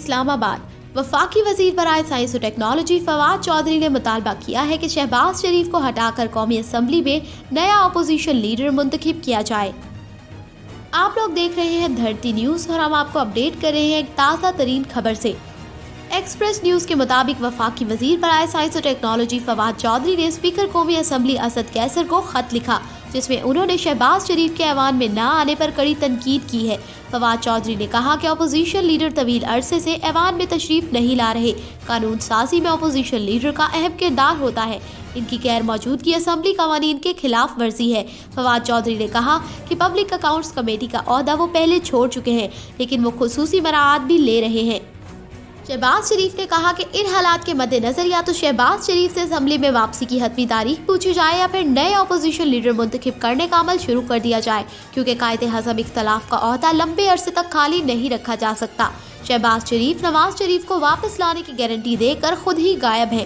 اسلام آباد۔ وفاقی وزیر برائے سائنس و ٹیکنالوجی فواد چودھری نے مطالبہ کیا ہے کہ شہباز شریف کو ہٹا کر قومی اسمبلی میں نیا اپوزیشن لیڈر منتخب کیا جائے۔ آپ لوگ دیکھ رہے ہیں دھرتی نیوز اور ہم آپ کو اپڈیٹ کر رہے ہیں ایک تازہ ترین خبر سے۔ ایکسپریس نیوز کے مطابق وفاقی وزیر برائے سائنس و ٹیکنالوجی فواد چودھری نے اسپیکر قومی اسمبلی اسد قیصر کو خط لکھا، جس میں انہوں نے شہباز شریف کے ایوان میں نہ آنے پر کڑی تنقید کی ہے۔ فواد چودھری نے کہا کہ اپوزیشن لیڈر طویل عرصے سے ایوان میں تشریف نہیں لا رہے۔ قانون سازی میں اپوزیشن لیڈر کا اہم کردار ہوتا ہے، ان کی غیر موجودگی اسمبلی قوانین کے خلاف ورزی ہے۔ فواد چودھری نے کہا کہ پبلک اکاؤنٹس کمیٹی کا عہدہ وہ پہلے چھوڑ چکے ہیں، لیکن وہ خصوصی مراعات بھی لے رہے ہیں۔ شہباز شریف نے کہا کہ ان حالات کے مد نظر یا تو شہباز شریف سے اسمبلی میں واپسی کی حتمی تاریخ پوچھی جائے یا پھر نئے اپوزیشن لیڈر منتخب کرنے کا عمل شروع کر دیا جائے، کیونکہ قائد اعظم اختلاف کا عہدہ لمبے عرصے تک خالی نہیں رکھا جا سکتا۔ شہباز شریف نواز شریف کو واپس لانے کی گارنٹی دے کر خود ہی غائب ہیں۔